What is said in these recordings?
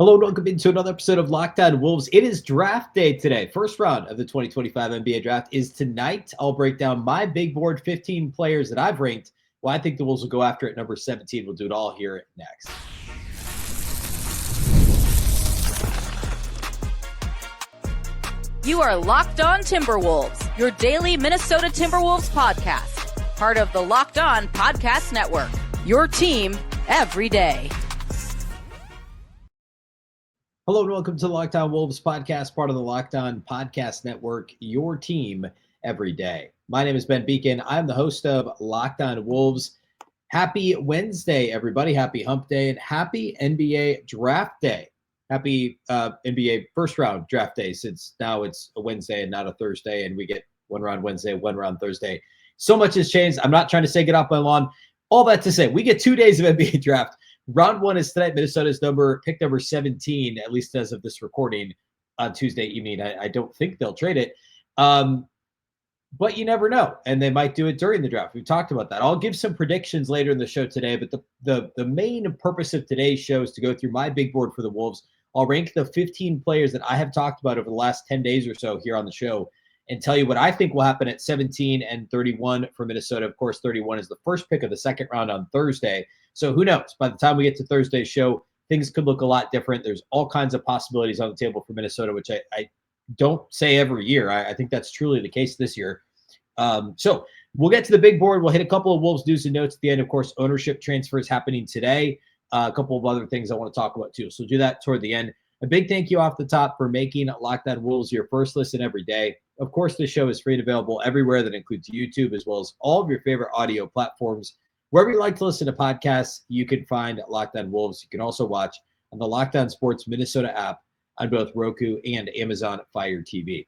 Hello and welcome into another episode of Locked On Wolves. It is draft day today. First round of the 2025 NBA draft is tonight. I'll break down my big board, 15 players that I've ranked. Well, I think the Wolves will go after at number 17. We'll do it all here next. You are Locked On Timberwolves, your daily Minnesota Timberwolves podcast. Part of the Locked On Podcast Network, your team every day. Hello and welcome to the Locked On Wolves podcast, part of the Locked On Podcast Network, your team every day. My name is Ben Beecken. I'm the host of Locked On Wolves. Happy Wednesday, everybody. Happy Hump Day and happy NBA Draft Day. Happy NBA first round draft day, since now it's a Wednesday and not a Thursday, and we get one round Wednesday, one round Thursday. So much has changed. I'm not trying to say get off my lawn. All that to say, we get 2 days of NBA draft. Round one is tonight. Minnesota's pick number 17, at least as of this recording on Tuesday evening. I don't think they'll trade it. But you never know. And they might do it during the draft. We've talked about that. I'll give some predictions later in the show today. But the main purpose of today's show is to go through my big board for the Wolves. I'll rank the 15 players that I have talked about over the last 10 days or so here on the show and tell you what I think will happen at 17 and 31 for Minnesota. Of course, 31 is the first pick of the second round on Thursday. So who knows? By the time we get to Thursday's show, things could look a lot different. There's all kinds of possibilities on the table for Minnesota, which I don't say every year. I think that's truly the case this year. So we'll get to the big board. We'll hit a couple of Wolves news and notes at the end. Of course, ownership transfers happening today. A couple of other things I want to talk about too. So we'll do that toward the end. A big thank you off the top for making Locked On Wolves your first listen every day. Of course, this show is free and available everywhere. That includes YouTube, as well as all of your favorite audio platforms. Wherever you like to listen to podcasts, you can find Locked On Wolves. You can also watch on the Locked On Sports Minnesota app on both Roku and Amazon Fire TV.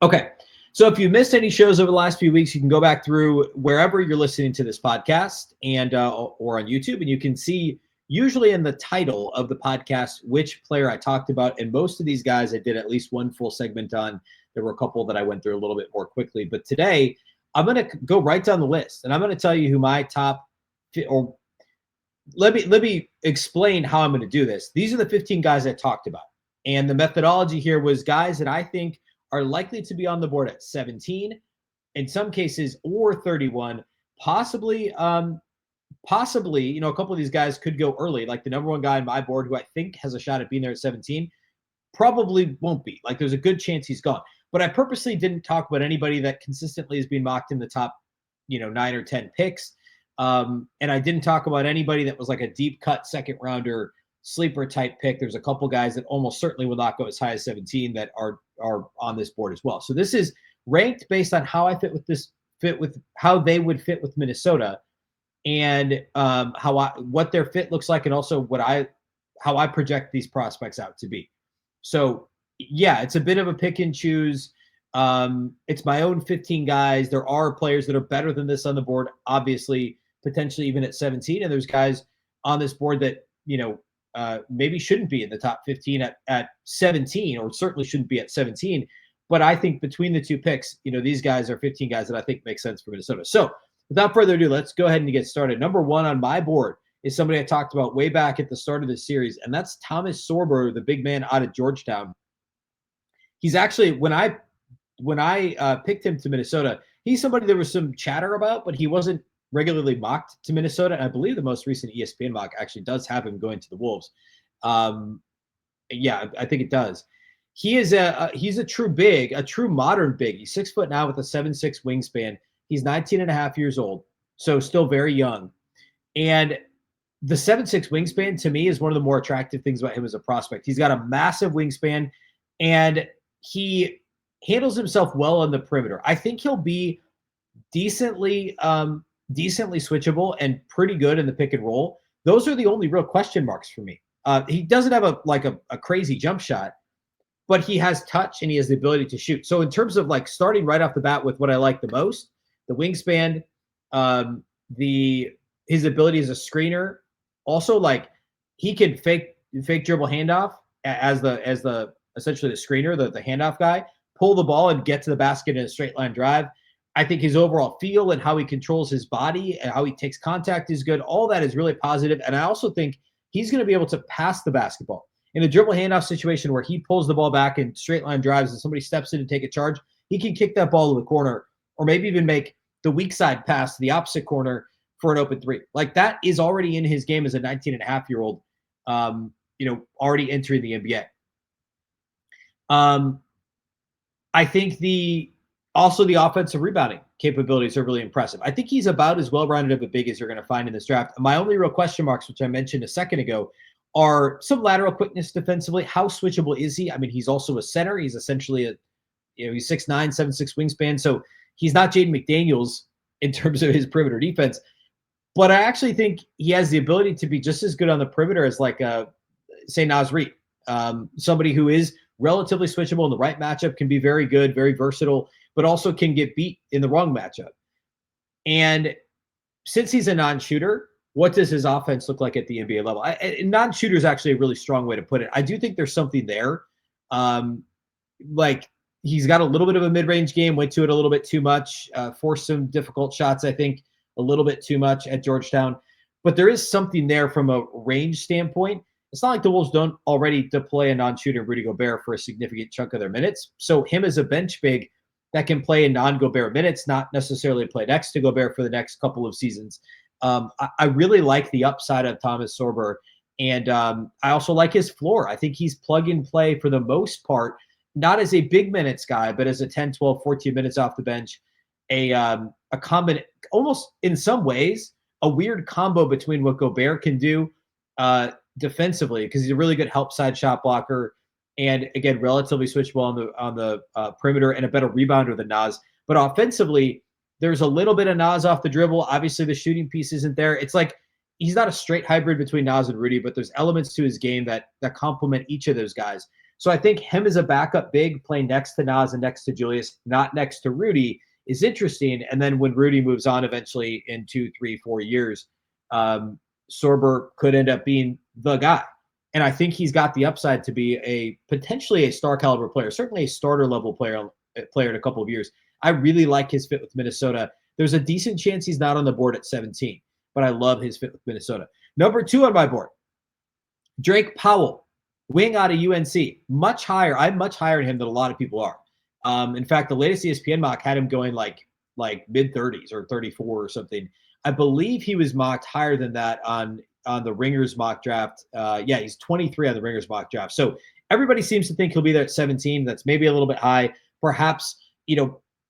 Okay, so if you missed any shows over the last few weeks, you can go back through wherever you're listening to this podcast and or on YouTube, and you can see usually in the title of the podcast which player I talked about. And most of these guys I did at least one full segment on. There were a couple that I went through a little bit more quickly. But today, I'm going to go right down the list, and I'm going to tell you who my top – or let me explain how I'm going to do this. These are the 15 guys I talked about. And the methodology here was guys that I think are likely to be on the board at 17, in some cases, or 31, possibly, a couple of these guys could go early. Like the number one guy on my board who I think has a shot at being there at 17 probably won't be. Like there's a good chance he's gone. But I purposely didn't talk about anybody that consistently is being mocked in the top, 9 or 10 picks. And I didn't talk about anybody that was like a deep cut second rounder sleeper type pick. There's a couple guys that almost certainly will not go as high as 17 that are on this board as well. So this is ranked based on how I fit with how they would fit with Minnesota, and what their fit looks like, and also how I project these prospects out to be. So yeah, it's a bit of a pick and choose. It's my own 15 guys. There are players that are better than this on the board, obviously, potentially even at 17. And there's guys on this board that, maybe shouldn't be in the top 15 at 17, or certainly shouldn't be at 17. But I think between the two picks, these guys are 15 guys that I think make sense for Minnesota. So without further ado, let's go ahead and get started. Number one on my board is somebody I talked about way back at the start of the series, and that's Thomas Sorber, the big man out of Georgetown. He's actually, when I picked him to Minnesota, he's somebody there was some chatter about, but he wasn't regularly mocked to Minnesota. And I believe the most recent ESPN mock actually does have him going to the Wolves. Yeah, I think it does. He's a true big, a true modern big. He's 6 foot now with a 7'6" wingspan. He's 19 and a half years old, so still very young. And the 7'6" wingspan to me is one of the more attractive things about him as a prospect. He's got a massive wingspan, and he handles himself well on the perimeter. I think he'll be decently switchable and pretty good in the pick and roll. Those are the only real question marks for me. He doesn't have a crazy jump shot, but he has touch and he has the ability to shoot. So in terms of like starting right off the bat with what I like the most, the wingspan, his ability as a screener, also like he can fake dribble handoff as the essentially the screener, the handoff guy, pull the ball and get to the basket in a straight line drive. I think his overall feel and how he controls his body and how he takes contact is good. All that is really positive. And I also think he's going to be able to pass the basketball. In a dribble handoff situation where he pulls the ball back and straight line drives and somebody steps in to take a charge, he can kick that ball to the corner or maybe even make the weak side pass to the opposite corner for an open three. Like that is already in his game as a 19-and-a-half-year-old, already entering the NBA. I think the offensive rebounding capabilities are really impressive. I think he's about as well-rounded of a big as you're going to find in this draft. My only real question marks, which I mentioned a second ago, are some lateral quickness defensively. How switchable is he? I mean, he's also a center. He's essentially he's 6'9", 7'6" wingspan. So he's not Jaden McDaniels in terms of his perimeter defense. But I actually think he has the ability to be just as good on the perimeter as say Naz Reid. Somebody who is relatively switchable in the right matchup, can be very good, very versatile, but also can get beat in the wrong matchup. And since he's a non-shooter, what does his offense look like at the NBA level? Non-shooter is actually a really strong way to put it. I do think there's something there. He's got a little bit of a mid-range game, went to it a little bit too much, forced some difficult shots, I think, a little bit too much at Georgetown. But there is something there from a range standpoint. It's not like the Wolves don't already deploy a non-shooter Rudy Gobert for a significant chunk of their minutes. So him as a bench big that can play in non-Gobert minutes, not necessarily play next to Gobert for the next couple of seasons. I really like the upside of Thomas Sorber. And I also like his floor. I think he's plug and play for the most part, not as a big minutes guy, but as a 10, 12, 14 minutes off the bench, a combination, almost in some ways, a weird combo between what Gobert can do defensively, because he's a really good help side shot blocker, and again, relatively switchable on the perimeter and a better rebounder than Naz. But offensively, there's a little bit of Naz off the dribble. Obviously, the shooting piece isn't there. It's like he's not a straight hybrid between Naz and Rudy, but there's elements to his game that complement each of those guys. So I think him as a backup big playing next to Naz and next to Julius, not next to Rudy, is interesting. And then when Rudy moves on eventually in 2, 3, 4 years, Sorber could end up being the guy. And I think he's got the upside to be potentially a star caliber player, certainly a starter level player in a couple of years. I really like his fit with Minnesota. There's a decent chance he's not on the board at 17, but I love his fit with Minnesota. Number 2 on my board, Drake Powell, wing out of UNC, much higher. I'm much higher than him than a lot of people are. In fact, the latest ESPN mock had him going like mid-30s or 34 or something. I believe he was mocked higher than that on the Ringers mock draft. He's 23 on the Ringers mock draft. So everybody seems to think he'll be there at 17. That's maybe a little bit high. Perhaps,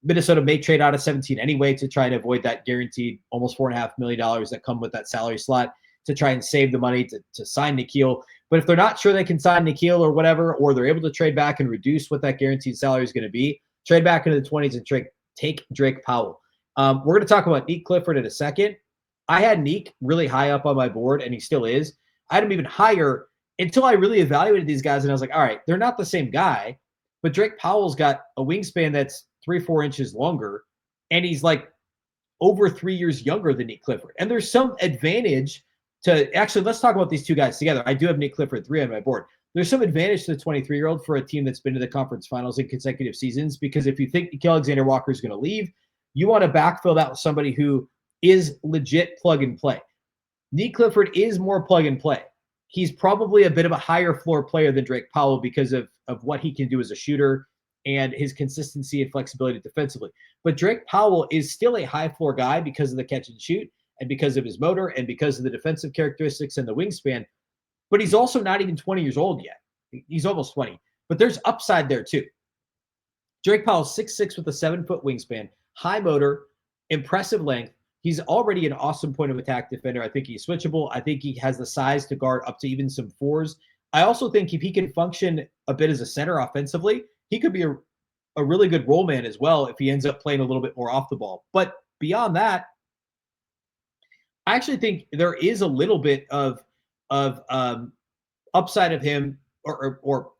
Minnesota may trade out of 17 anyway to try and avoid that guaranteed almost $4.5 million that come with that salary slot to try and save the money to sign Nique. But if they're not sure they can sign Nique or whatever, or they're able to trade back and reduce what that guaranteed salary is going to be, trade back into the 20s and take Drake Powell. We're going to talk about Nique Clifford in a second. I had Nique really high up on my board, and he still is. I had him even higher until I really evaluated these guys, and I was like, all right, they're not the same guy, but Drake Powell's got a wingspan that's 3-4 inches longer, and he's like over 3 years younger than Nique Clifford. And there's some advantage to – actually, let's talk about these two guys together. I do have Nique Clifford 3 on my board. There's some advantage to the 23-year-old for a team that's been to the conference finals in consecutive seasons, because if you think Nickeil Alexander-Walker is going to leave, you want to backfill that with somebody who is legit plug and play. Nique Clifford is more plug and play. He's probably a bit of a higher floor player than Drake Powell because of what he can do as a shooter and his consistency and flexibility defensively. But Drake Powell is still a high floor guy because of the catch and shoot and because of his motor and because of the defensive characteristics and the wingspan. But he's also not even 20 years old yet. He's almost 20. But there's upside there too. Drake Powell's 6'6" with a 7-foot wingspan, high motor, impressive length. He's already an awesome point of attack defender. I think he's switchable. I think he has the size to guard up to even some 4s. I also think if he can function a bit as a center offensively, he could be a really good role man as well if he ends up playing a little bit more off the ball. But beyond that, I actually think there is a little bit of upside of him, or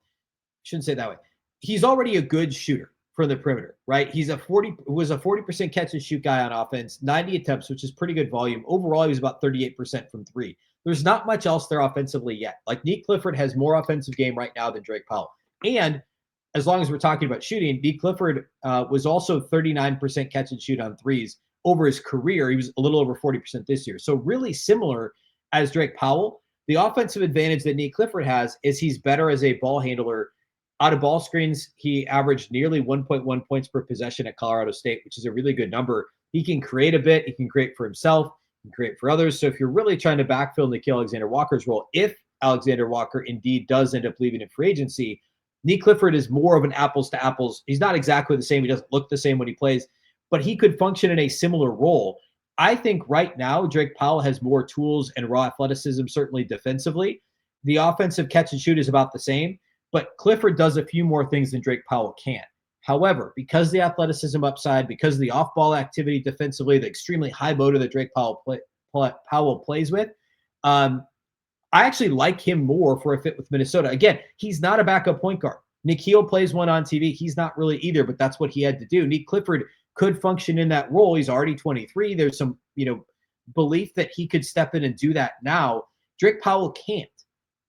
shouldn't say it that way. He's already a good shooter from the perimeter, right? He was a 40% catch and shoot guy on offense, 90 attempts, which is pretty good volume. Overall, he was about 38% from 3. There's not much else there offensively yet. Like Nique Clifford has more offensive game right now than Drake Powell. And as long as we're talking about shooting, Nique Clifford was also 39% catch and shoot on 3s over his career. He was a little over 40% this year. So really similar as Drake Powell, The offensive advantage that Nique Clifford has is he's better as a ball handler. Out of ball screens, he averaged nearly 1.1 points per possession at Colorado State, which is a really good number. He can create a bit. He can create for himself. He can create for others. So if you're really trying to backfill Nickeil Alexander-Walker's role, if Alexander Walker indeed does end up leaving in free agency, Nique Clifford is more of an apples to apples. He's not exactly the same. He doesn't look the same when he plays, but he could function in a similar role. I think right now, Drake Powell has more tools and raw athleticism, certainly defensively. The offensive catch and shoot is about the same, but Clifford does a few more things than Drake Powell can. However, because the athleticism upside, because the off-ball activity defensively, the extremely high motor that Drake Powell plays with, I actually like him more for a fit with Minnesota. Again, he's not a backup point guard. Nickeil plays one on TV. He's not really either, but that's what he had to do. Nique Clifford could function in that role. He's already 23. There's some, belief that he could step in and do that now. Drake Powell can't.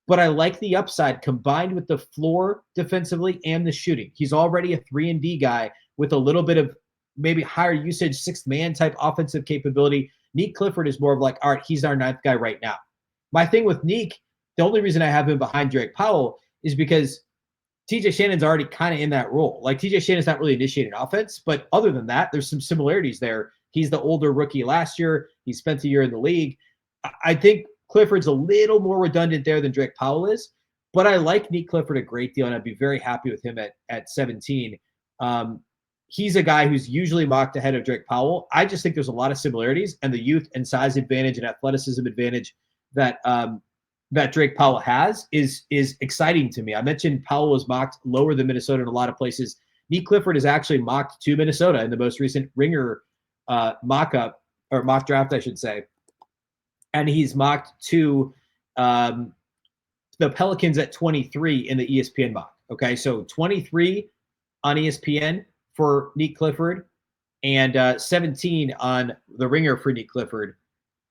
But I like the upside combined with the floor defensively and the shooting. He's already a 3-and-D guy with a little bit of maybe higher usage, sixth man type offensive capability. Nique Clifford is more of like, all right, he's our ninth guy right now. My thing with Nique, the only reason I have him behind Drake Powell is because TJ Shannon's already kind of in that role. Like TJ Shannon's not really initiating offense, but other than that, there's some similarities there. He's the older rookie last year. He spent a year in the league. I think Clifford's a little more redundant there than Drake Powell is, but I like Nique Clifford a great deal, and I'd be very happy with him at 17. He's a guy who's usually mocked ahead of Drake Powell. I just think there's a lot of similarities, and the youth and size advantage and athleticism advantage that Drake Powell has is exciting to me. I mentioned Powell was mocked lower than Minnesota in a lot of places. Nique Clifford is actually mocked to Minnesota in the most recent Ringer mock draft, I should say. And he's mocked to the Pelicans at 23 in the ESPN mock. Okay, so 23 on ESPN for Nique Clifford and 17 on the Ringer for Nique Clifford,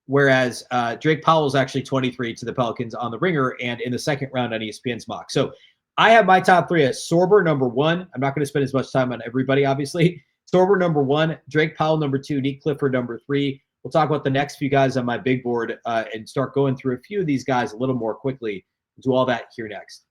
whereas Drake Powell is actually 23 to the Pelicans on the Ringer and in the second round on ESPN's mock. So I have my top three as Sorber number one. I'm not going to spend as much time on everybody, obviously. Sorber number one, Drake Powell number two, Nique Clifford number three. We'll talk about the next few guys on my big board and start going through a few of these guys a little more quickly. We'll do all that here next.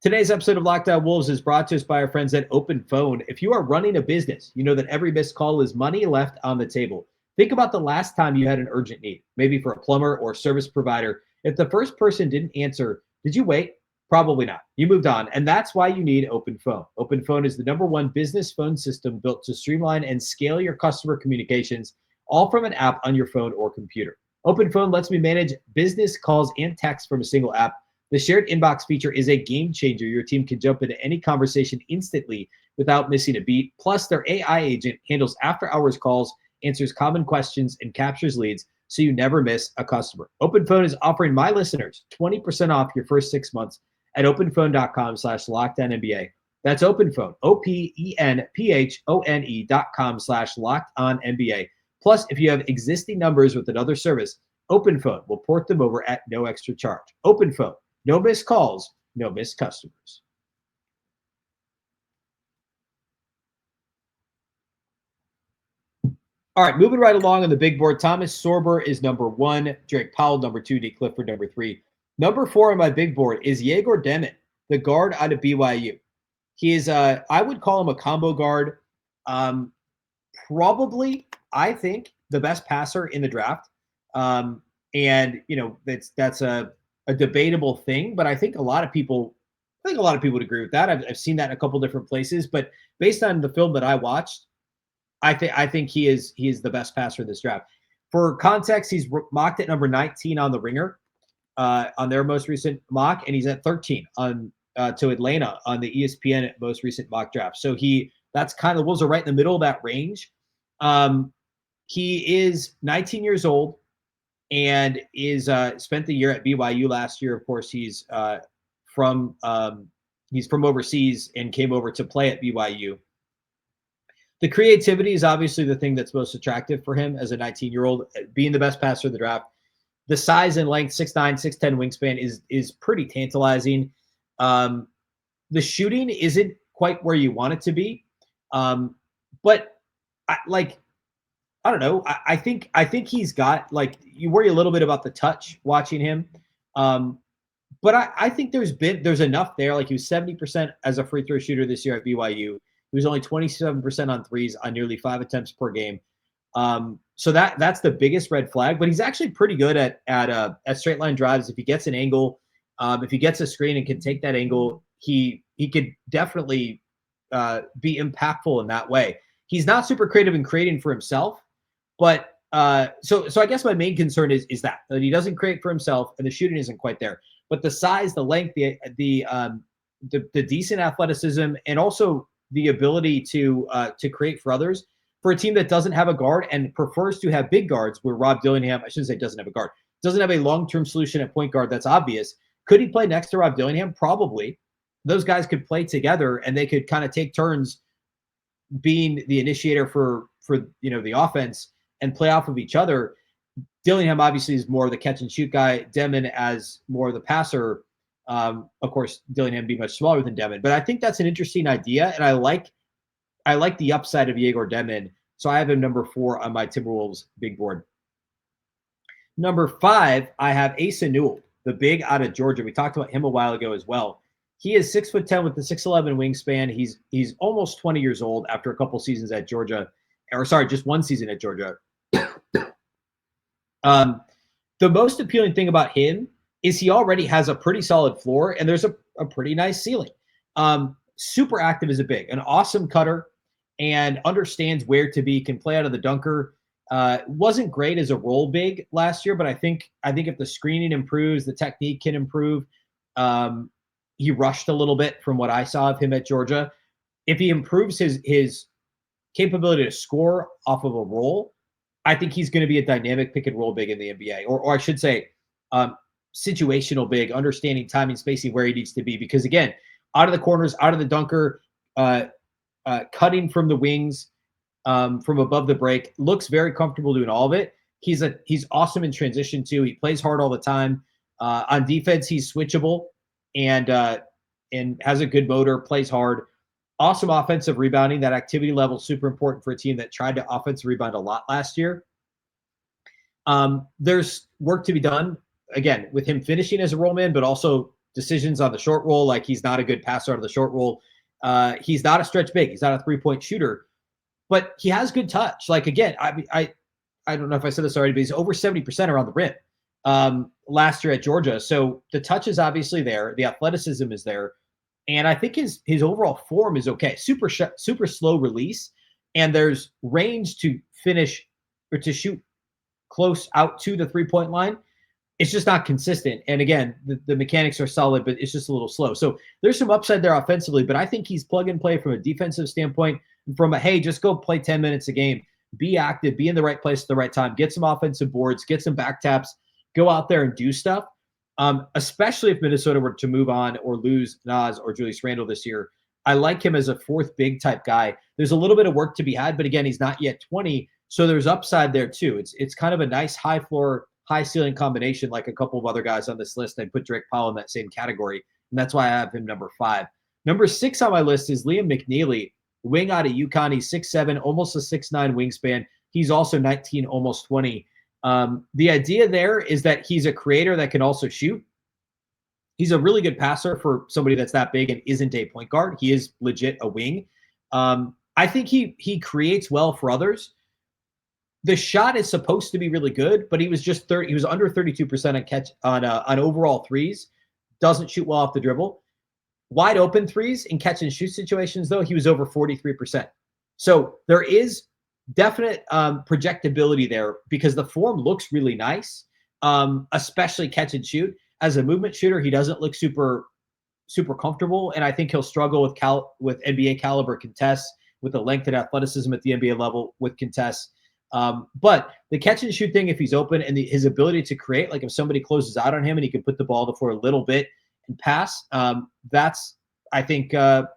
Today's episode of Locked On Wolves is brought to us by our friends at Open Phone. If you are running a business, you know that every missed call is money left on the table. Think about the last time you had an urgent need, maybe for a plumber or service provider. If the first person didn't answer, did you wait? Probably not. You moved on, and that's why you need Open Phone. Open Phone is the #1 business phone system built to streamline and scale your customer communications, all from an app on your phone or computer. Open Phone lets me manage business calls and texts from a single app. The shared inbox feature is a game changer. Your team can jump into any conversation instantly without missing a beat. Plus, their AI agent handles after-hours calls, answers common questions, and captures leads, so you never miss a customer. Open Phone is offering my listeners 20% off your first 6 months at openphone.com/LockedOnNBA. That's OpenPhone, OpenPhone.com/LockedOnNBA. Plus, if you have existing numbers with another service, OpenPhone will port them over at no extra charge. OpenPhone, no missed calls, no missed customers. All right, moving right along on the big board, Thomas Sorber is number one, Drake Powell number two, Nique Clifford number three. Number four on my big board is Yegor Demin, the guard out of BYU. He is, I would call him a combo guard. Probably, I think, the best passer in the draft. And, that's a debatable thing, but I think a lot of people would agree with that. I've seen that in a couple different places, but based on the film that I watched, I think he is the best passer in this draft. For context, he's mocked at number 19 on the Ringer. On their most recent mock, and he's at 13 on to Atlanta on the ESPN most recent mock draft. So that's kind of, the Wolves are right in the middle of that range. He is 19 years old and is spent the year at BYU last year. Of course, he's from overseas and came over to play at BYU. The creativity is obviously the thing that's most attractive for him as a 19-year-old, being the best passer of the draft. The size and length, 6'9", 6'10" wingspan is pretty tantalizing. The shooting isn't quite where you want it to be. But I don't know. I think he's got, like, you worry a little bit about the touch watching him. But I think there's enough there. Like, he was 70% as a free throw shooter this year at BYU. He was only 27% on threes on nearly 5 attempts per game. So that's the biggest red flag. But he's actually pretty good at straight line drives. If he gets an angle, if he gets a screen and can take that angle, he could definitely be impactful in that way. He's not super creative in creating for himself, but so I guess my main concern is that he doesn't create for himself and the shooting isn't quite there. But the size, the length, the decent athleticism, and also the ability to create for others for a team that doesn't have a guard and prefers to have big guards, where Rob Dillingham, I shouldn't say doesn't have a guard, doesn't have a long-term solution at point guard that's obvious. Could he play next to Rob Dillingham? Probably. Those guys could play together and they could kind of take turns being the initiator for the offense and play off of each other. Dillingham obviously is more the catch and shoot guy. Demon as more the passer. Of course, Dillingham being much smaller than Demon, but I think that's an interesting idea, and I like the upside of Yegor Demon. So I have him number 4 on my Timberwolves big board. Number 5, I have Asa Newell, the big out of Georgia. We talked about him a while ago as well. He is 6'10" with the 6'11" wingspan. He's almost 20 years old after a couple seasons at Georgia, or sorry, just one season at Georgia. The most appealing thing about him is he already has a pretty solid floor, and there's a pretty nice ceiling. Super active as a big, an awesome cutter, and understands where to be, can play out of the dunker. Wasn't great as a roll big last year, but I think if the screening improves, the technique can improve. He rushed a little bit from what I saw of him at Georgia. If he improves his capability to score off of a roll, I think he's going to be a dynamic pick and roll big in the NBA, or I should say, situational big, understanding timing, spacing, where he needs to be. Because again, out of the corners, out of the dunker, cutting from the wings, from above the break, looks very comfortable doing all of it. He's awesome in transition too. He plays hard all the time. On defense, he's switchable and has a good motor, plays hard. Awesome offensive rebounding. That activity level is super important for a team that tried to offensive rebound a lot last year. There's work to be done, again, with him finishing as a roll man, but also decisions on the short roll. Like, he's not a good passer out of the short roll. He's not a stretch big. He's not a three-point shooter, but he has good touch. Like, again, I don't know if I said this already, but he's over 70% around the rim last year at Georgia. So the touch is obviously there. The athleticism is there. And I think his overall form is okay. Super slow release, and there's range to finish or to shoot close out to the three-point line. It's just not consistent. And again, the mechanics are solid, but it's just a little slow. So there's some upside there offensively, but I think he's plug and play from a defensive standpoint, from a, hey, just go play 10 minutes a game, be active, be in the right place at the right time, get some offensive boards, get some back taps, go out there and do stuff. Especially if Minnesota were to move on or lose Nas or Julius Randle this year. I like him as a fourth big type guy. There's a little bit of work to be had, but again, he's not yet 20, so there's upside there too. It's kind of a nice high floor, high ceiling combination, like a couple of other guys on this list. I put Drake Powell in that same category, and that's why I have him number 5. Number 6 on my list is Liam McNeely, wing out of UConn. He's 6'7", almost a 6'9" wingspan. He's also 19, almost 20. The idea there is that he's a creator that can also shoot. He's a really good passer for somebody that's that big and isn't a point guard. He is legit a wing. I think he creates well for others. The shot is supposed to be really good, but he was just he was under 32% on catch on overall threes. Doesn't shoot well off the dribble. Wide open threes in catch and shoot situations, though, he was over 43%. So there is definite projectability there because the form looks really nice, especially catch and shoot. As a movement shooter, he doesn't look super comfortable, and I think he'll struggle with NBA caliber contests, with the length and athleticism at the NBA level with contests. But the catch and shoot thing, if he's open, and his ability to create, like if somebody closes out on him and he can put the ball to the floor a little bit and pass, that's I think a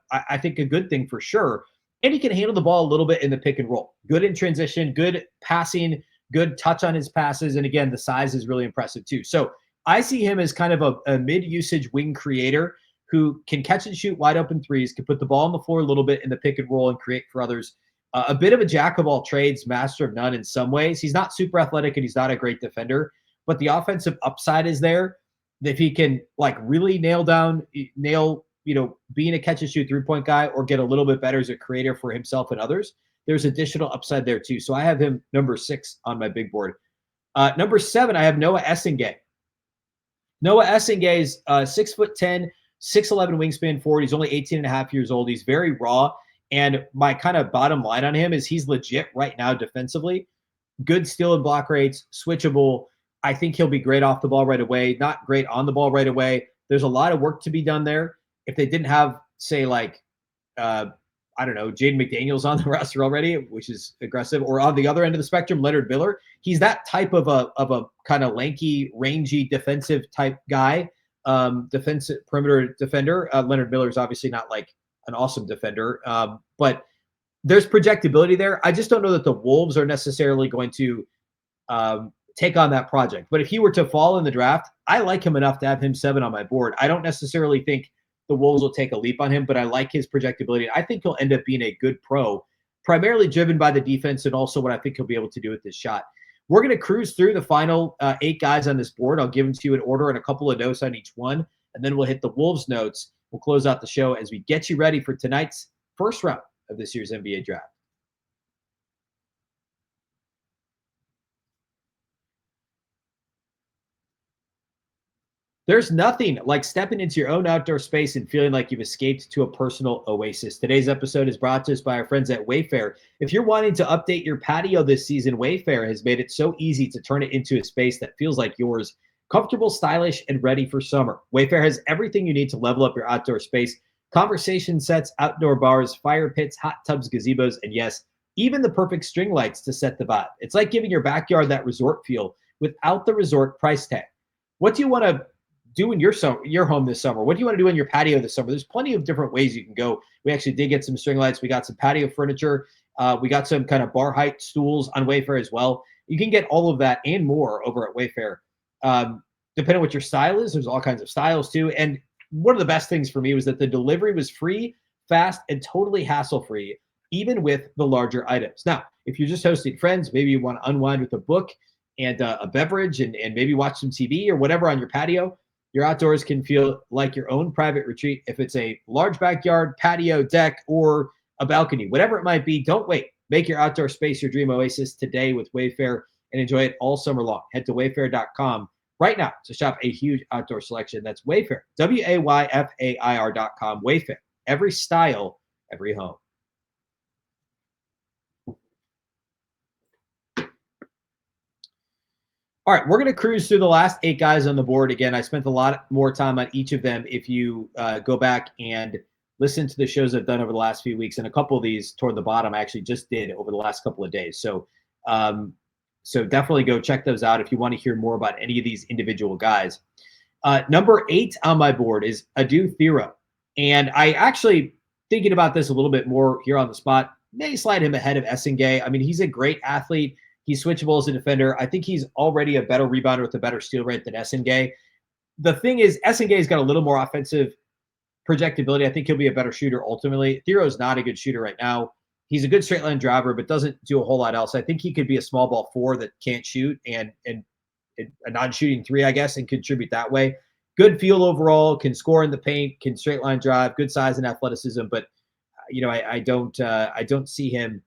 good thing for sure. And he can handle the ball a little bit in the pick and roll. Good in transition, good passing, good touch on his passes. And again, the size is really impressive too. So I see him as kind of a mid-usage wing creator who can catch and shoot wide open threes, can put the ball on the floor a little bit in the pick and roll and create for others. A bit of a jack of all trades, master of none in some ways. He's not super athletic and he's not a great defender, but the offensive upside is there. If he can like really nail, being a catch and shoot 3-point guy or get a little bit better as a creator for himself and others, there's additional upside there too. So I have him number 6 on my big board. Number 7, I have Noah Essingay. Noah Essingay is 6'10", 6'11" wingspan forward. He's only 18 and a half years old. He's very raw. And my kind of bottom line on him is he's legit right now defensively. Good steal and block rates, switchable. I think he'll be great off the ball right away, not great on the ball right away. There's a lot of work to be done there. If they didn't have, say, like, Jaden McDaniels on the roster already, which is aggressive, or on the other end of the spectrum, Leonard Miller, he's that type of a kind of lanky, rangy, defensive type guy, defensive perimeter defender. Leonard Miller is obviously not like an awesome defender, but there's projectability there. I just don't know that the Wolves are necessarily going to take on that project. But if he were to fall in the draft, I like him enough to have him 7 on my board. I don't necessarily think the Wolves will take a leap on him, but I like his projectability. I think he'll end up being a good pro, primarily driven by the defense and also what I think he'll be able to do with this shot. We're going to cruise through the final 8 guys on this board. I'll give them to you in order and a couple of notes on each one, and then we'll hit the Wolves notes. We'll close out the show as we get you ready for tonight's first round of this year's NBA draft. There's nothing like stepping into your own outdoor space and feeling like you've escaped to a personal oasis. Today's episode is brought to us by our friends at Wayfair. If you're wanting to update your patio this season, Wayfair has made it so easy to turn it into a space that feels like yours. Comfortable, stylish, and ready for summer. Wayfair has everything you need to level up your outdoor space. Conversation sets, outdoor bars, fire pits, hot tubs, gazebos, and yes, even the perfect string lights to set the vibe. It's like giving your backyard that resort feel without the resort price tag. What do you want to do in your home this summer? What do you want to do in your patio this summer? There's plenty of different ways you can go. We actually did get some string lights. We got some patio furniture. We got some kind of bar height stools on Wayfair as well. You can get all of that and more over at Wayfair. Depending on what your style is, there's all kinds of styles too. And one of the best things for me was that the delivery was free, fast, and totally hassle-free, even with the larger items. Now, if you're just hosting friends, maybe you want to unwind with a book and a beverage and maybe watch some TV or whatever on your patio, your outdoors can feel like your own private retreat. If it's a large backyard, patio, deck, or a balcony, whatever it might be, don't wait. Make your outdoor space your dream oasis today with Wayfair and enjoy it all summer long. Head to wayfair.com right now to shop a huge outdoor selection. That's Wayfair, WAYFAIR.com. Wayfair, every style, every home. All right, we're going to cruise through the last 8 guys on the board. Again, I spent a lot more time on each of them. If you go back and listen to the shows I've done over the last few weeks, and a couple of these toward the bottom I actually just did over the last couple of days. So definitely go check those out if you want to hear more about any of these individual guys. Number 8 on my board is Adu Thero. And I actually, thinking about this a little bit more here on the spot, may slide him ahead of Essingay. I mean, he's a great athlete. He's switchable as a defender. I think he's already a better rebounder with a better steal rate than Essingay. The thing is, Essingay's got a little more offensive projectability. I think he'll be a better shooter ultimately. Thero's not a good shooter right now. He's a good straight line driver, but doesn't do a whole lot else. I think he could be a small ball 4 that can't shoot and a non-shooting 3, I guess, and contribute that way. Good feel overall, can score in the paint, can straight line drive, good size and athleticism. But I don't see him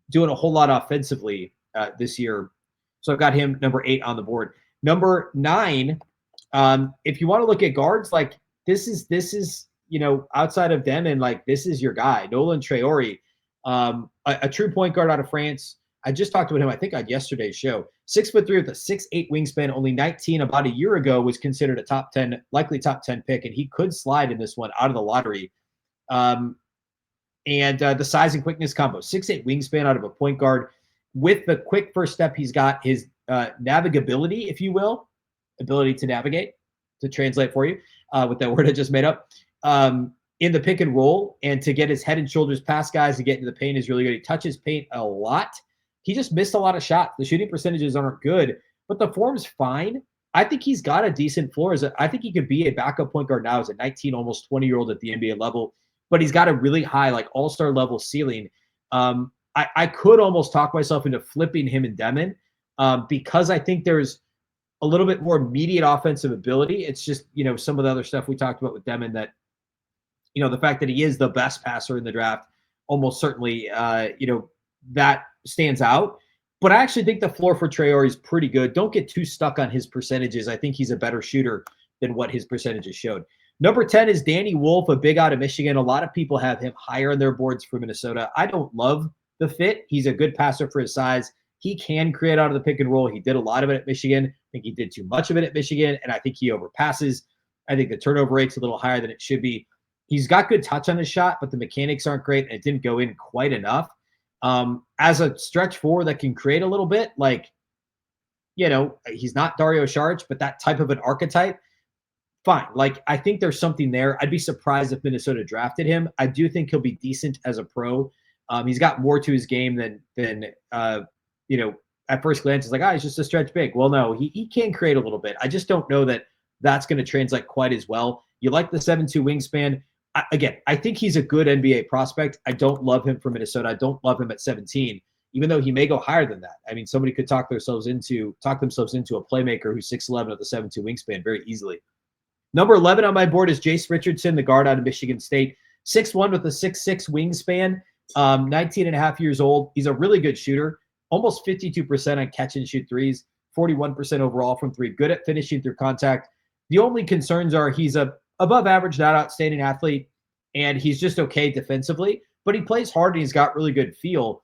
doing a whole lot offensively this year. So I've got him number 8 on the board. Number 9, if you want to look at guards, like this is outside of them, and like this is your guy, Nolan Traore, a true point guard out of France. I just talked about him, I think, on yesterday's show. 6'3" with a 6'8" wingspan, only 19 about a year ago, was considered a likely top 10 pick, and he could slide in this one out of the lottery. And the size and quickness combo, 6'8" wingspan out of a point guard. With the quick first step, he's got his navigability, if you will, ability to navigate, to translate for you with that word I just made up, in the pick and roll, and to get his head and shoulders past guys to get into the paint is really good. He touches paint a lot. He just missed a lot of shots. The shooting percentages aren't good, but the form's fine. I think he's got a decent floor. I think he could be a backup point guard now as a 19, almost 20-year-old at the NBA level, but he's got a really high, like all-star level ceiling. I could almost talk myself into flipping him and Demon because I think there's a little bit more immediate offensive ability. It's just, some of the other stuff we talked about with Demon that, the fact that he is the best passer in the draft, almost certainly, that stands out. But I actually think the floor for Traore is pretty good. Don't get too stuck on his percentages. I think he's a better shooter than what his percentages showed. Number 10 is Danny Wolf, a big out of Michigan. A lot of people have him higher on their boards for Minnesota. I don't love the fit. He's a good passer for his size. He can create out of the pick and roll. He did a lot of it at Michigan. I think he did too much of it at Michigan, and I think he overpasses. I think the turnover rate's a little higher than it should be. He's got good touch on his shot, but the mechanics aren't great, and it didn't go in quite enough. As a stretch four that can create a little bit, he's not Dario Saric, but that type of an archetype, fine. I think there's something there. I'd be surprised if Minnesota drafted him. I do think he'll be decent as a pro. He's got more to his game than at first glance, it's he's just a stretch big. Well, no, he can create a little bit. I just don't know that that's going to translate quite as well. You like the 7'2" wingspan. I think he's a good NBA prospect. I don't love him for Minnesota. I don't love him at 17, even though he may go higher than that. I mean, somebody could talk themselves into a playmaker who's 6'11" with a 7'2" wingspan very easily. Number 11 on my board is Jace Richardson, the guard out of Michigan State. 6'1" with a 6'6" wingspan, 19 and a half years old. He's a really good shooter, almost 52% on catch and shoot threes, 41% overall from three, good at finishing through contact. The only concerns are he's a above average, not outstanding athlete, and he's just okay defensively, but he plays hard and he's got really good feel.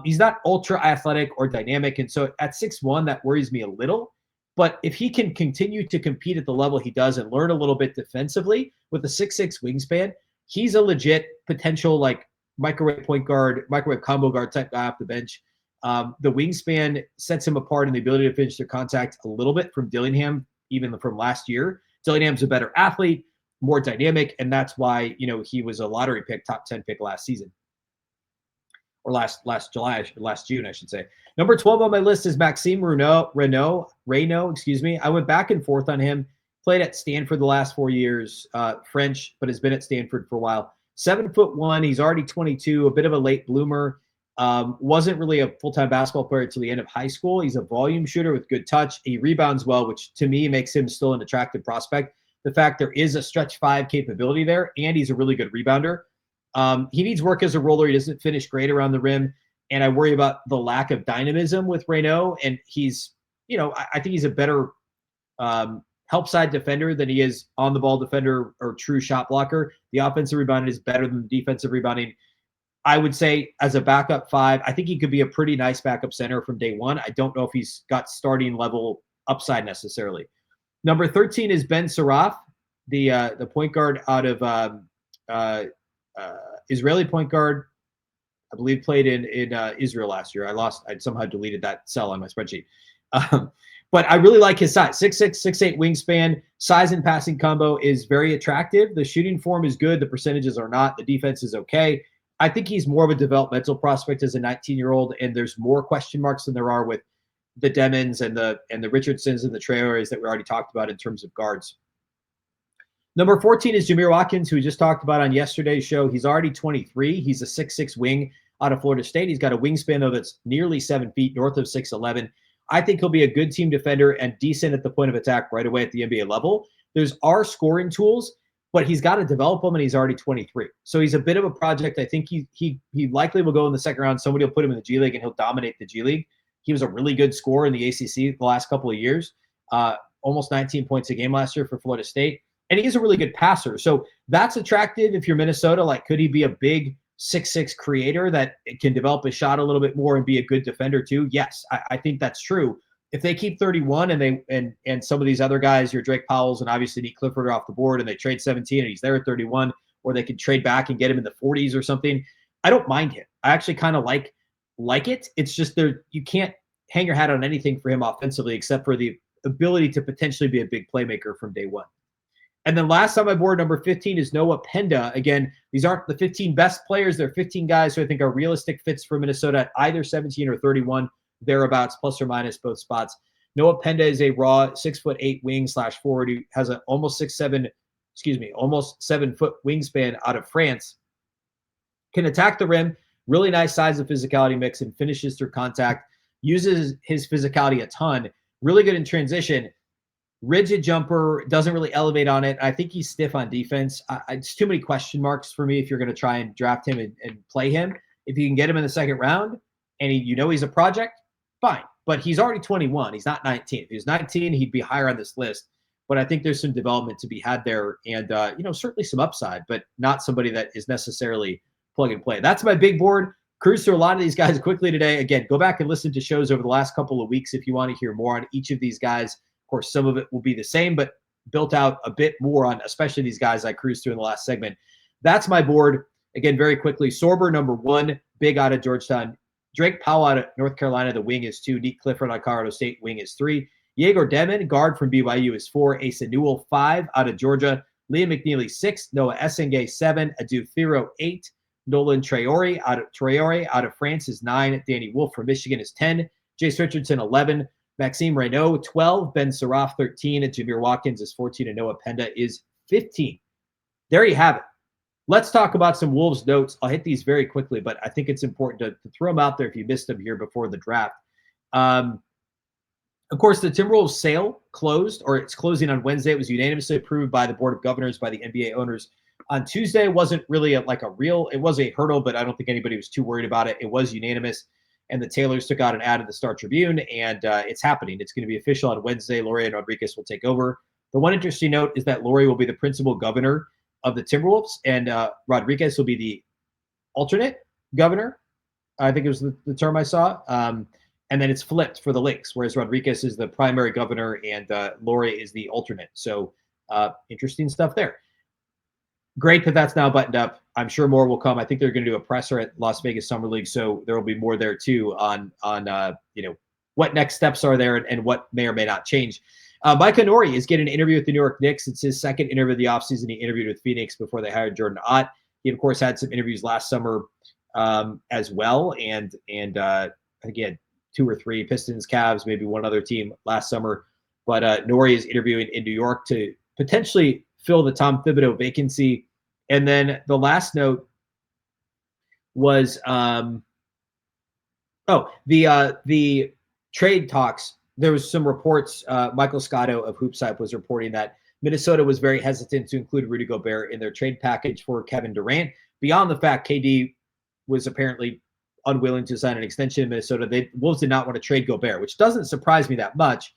He's not ultra athletic or dynamic, and so at 6'1", that worries me a little. But if he can continue to compete at the level he does and learn a little bit defensively with a 6'6" wingspan, he's a legit potential microwave point guard, microwave combo guard type guy off the bench. The wingspan sets him apart in the ability to finish through contact a little bit from Dillingham, even from last year. Dillingham's a better athlete, more dynamic, and that's why he was a lottery pick, top 10 pick last season, or last June, I should say. Number 12 on my list is Maxime Reynaud. I went back and forth on him. Played at Stanford the last 4 years, French, but has been at Stanford for a while. 7'1", he's already 22, a bit of a late bloomer. Wasn't really a full-time basketball player until the end of high school. He's a volume shooter with good touch. He rebounds well, which to me makes him still an attractive prospect. The fact there is a stretch five capability there, and he's a really good rebounder. He needs work as a roller. He doesn't finish great around the rim, and I worry about the lack of dynamism with Reynaud. And he's, I think he's a better help side defender than he is on the ball defender or true shot blocker. The offensive rebounding is better than the defensive rebounding. I would say as a backup five, I think he could be a pretty nice backup center from day one. I don't know if he's got starting level upside necessarily. Number 13 is Ben Saraf, the point guard out of Israeli point guard. I believe played in Israel last year. I somehow deleted that cell on my spreadsheet. But I really like his size. 6'6", 6'8" wingspan. Size and passing combo is very attractive. The shooting form is good. The percentages are not. The defense is okay. I think he's more of a developmental prospect as a 19-year-old, and there's more question marks than there are with the Demons and the Richardsons and the Traores that we already talked about in terms of guards. Number 14 is Jamir Watkins, who we just talked about on yesterday's show. He's already 23. He's a 6'6" wing out of Florida State. He's got a wingspan, though, that's nearly 7 feet, north of 6'11". I think he'll be a good team defender and decent at the point of attack right away at the NBA level. There's our scoring tools, but he's got to develop them, and he's already 23. So he's a bit of a project. I think he likely will go in the second round. Somebody will put him in the G League, and he'll dominate the G League. He was a really good scorer in the ACC the last couple of years, almost 19 points a game last year for Florida State. And he's a really good passer. So that's attractive if you're Minnesota. Could he be a big 6'6" creator that can develop his shot a little bit more and be a good defender too? Yes, I think that's true. If they keep 31 and some of these other guys, your Drake Powells and obviously Nique Clifford are off the board, and they trade 17 and he's there at 31, or they could trade back and get him in the 40s or something, I don't mind him. I actually kind of like it. It's just you can't hang your hat on anything for him offensively except for the ability to potentially be a big playmaker from day one. And then last on my board, number 15 is Noah Pender. Again, these aren't the 15 best players. They're 15 guys who I think are realistic fits for Minnesota at either 17 or 31, thereabouts, plus or minus both spots. Noah Pender is a raw 6'8" wing / forward who has an almost 7 foot wingspan out of France. Can attack the rim, Really nice size and physicality mix and finishes through contact. Uses his physicality a ton. Really good in transition. Rigid jumper, doesn't really elevate on it. I think he's stiff on defense. It's too many question marks for me if you're going to try and draft him and play him. If you can get him in the second round and he's a project, fine. But he's already 21. He's not 19. If he was 19, he'd be higher on this list. But I think there's some development to be had there and, certainly some upside, but not somebody that is necessarily plug and play. That's my big board. Cruise through a lot of these guys quickly today. Again, go back and listen to shows over the last couple of weeks if you want to hear more on each of these guys. Of course, some of it will be the same, but built out a bit more on especially these guys I cruised through in the last segment. That's my board. Again, very quickly, Sorber, number 1, big out of Georgetown. Drake Powell out of North Carolina, the wing is 2. Nique Clifford out of Colorado State, wing is 3. Yegor Demon, guard from BYU, is 4. Asa Newell, 5 out of Georgia. Liam McNeely, 6. Noah Essengay, 7. Adu Thiro, 8. Nolan Traore out of France is 9. Danny Wolf from Michigan is 10. Jace Richardson, 11. Maxime Reynaud, 12. Ben Saraf, 13. And Jameer Watkins is 14. And Noah Pender is 15. There you have it. Let's talk about some Wolves notes. I'll hit these very quickly, but I think it's important to throw them out there if you missed them here before the draft. Of course, the Timberwolves sale closed, or it's closing on Wednesday. It was unanimously approved by the Board of Governors, by the NBA owners. On Tuesday, it wasn't really it was a hurdle, but I don't think anybody was too worried about it. It was unanimous, and the Taylors took out an ad in the Star Tribune, and it's happening. It's going to be official on Wednesday. Lori and Rodriguez will take over. The one interesting note is that Lori will be the principal governor of the Timberwolves, and Rodriguez will be the alternate governor. I think it was the term I saw. And then it's flipped for the Lynx, whereas Rodriguez is the primary governor and Lori is the alternate. So interesting stuff there. Great that that's now buttoned up. I'm sure more will come. I think they're going to do a presser at Las Vegas Summer League, so there will be more there too on what next steps are there and what may or may not change. Micah Nori is getting an interview with the New York Knicks. It's his second interview of the offseason. He interviewed with Phoenix before they hired Jordan Ott. He, of course, had some interviews last summer as well. And again, 2 or 3 Pistons, Cavs, maybe one other team last summer. But Nori is interviewing in New York to potentially fill the Tom Thibodeau vacancy. And then the last note was the trade talks. There was some reports. Michael Scotto of Hoopsite was reporting that Minnesota was very hesitant to include Rudy Gobert in their trade package for Kevin Durant. Beyond the fact KD was apparently unwilling to sign an extension in Minnesota, the Wolves did not want to trade Gobert, which doesn't surprise me that much,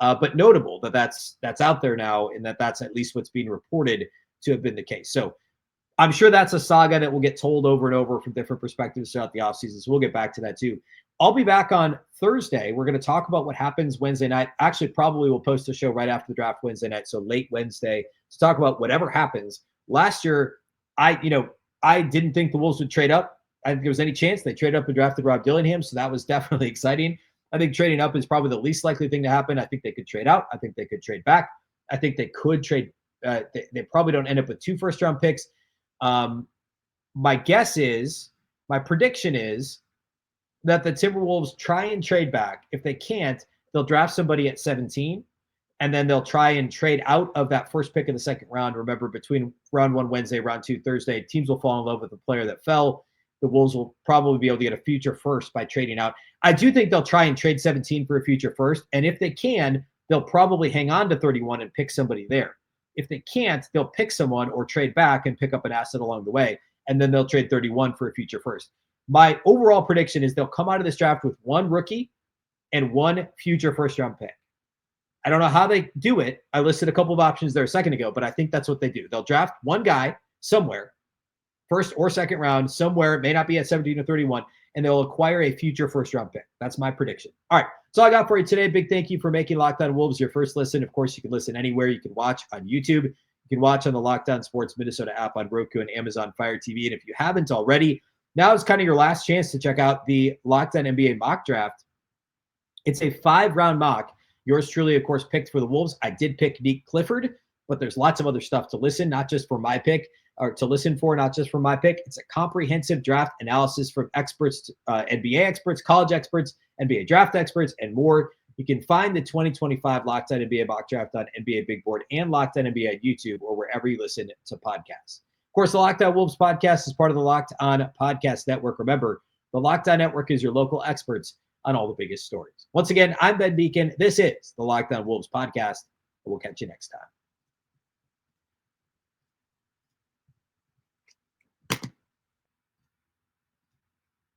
but notable that that's out there now and that's at least what's being reported to have been the case. So I'm sure that's a saga that will get told over and over from different perspectives throughout the offseason. So we'll get back to that too. I'll be back on Thursday. We're going to talk about what happens Wednesday night. Actually, probably we'll post a show right after the draft Wednesday night, so late Wednesday, to talk about whatever happens. Last year, I didn't think the Wolves would trade up. I didn't think there was any chance. They traded up and drafted Rob Dillingham, so that was definitely exciting. I think trading up is probably the least likely thing to happen. I think they could trade out. I think they could trade back. I think they could trade. They probably don't end up with 2 first-round picks. My prediction is that the Timberwolves try and trade back. If they can't, they'll draft somebody at 17, and then they'll try and trade out of that first pick in the second round. Remember, between round 1 Wednesday, round 2 Thursday, teams will fall in love with the player that fell. The Wolves will probably be able to get a future first by trading out. I do think they'll try and trade 17 for a future first, and if they can, they'll probably hang on to 31 and pick somebody there. If they can't, they'll pick someone or trade back and pick up an asset along the way, and then they'll trade 31 for a future first. My overall prediction is they'll come out of this draft with 1 rookie and 1 future first-round pick. I don't know how they do it. I listed a couple of options there a second ago, but I think that's what they do. They'll draft 1 guy somewhere, first or second round, somewhere, it may not be at 17 or 31, and they'll acquire a future first-round pick. That's my prediction. All right, that's all I got for you today. Big thank you for making Locked On Wolves your first listen. Of course, you can listen anywhere. You can watch on YouTube. You can watch on the Locked On Sports Minnesota app on Roku and Amazon Fire TV. And if you haven't already, now is kind of your last chance to check out the Locked On NBA mock draft. It's a 5-round mock. Yours truly, of course, picked for the Wolves. I did pick Nique Clifford, but there's lots of other stuff to listen, not just for my pick, or to listen for, not just for my pick. It's a comprehensive draft analysis from experts, NBA experts, college experts, NBA draft experts, and more. You can find the 2025 Locked On NBA mock draft on NBA Big Board and Locked On NBA on YouTube or wherever you listen to podcasts. Of course, the Locked On Wolves podcast is part of the Locked On Podcast Network. Remember, the Locked On Network is your local experts on all the biggest stories. Once again, I'm Ben Beecken. This is the Locked On Wolves podcast. We'll catch you next time.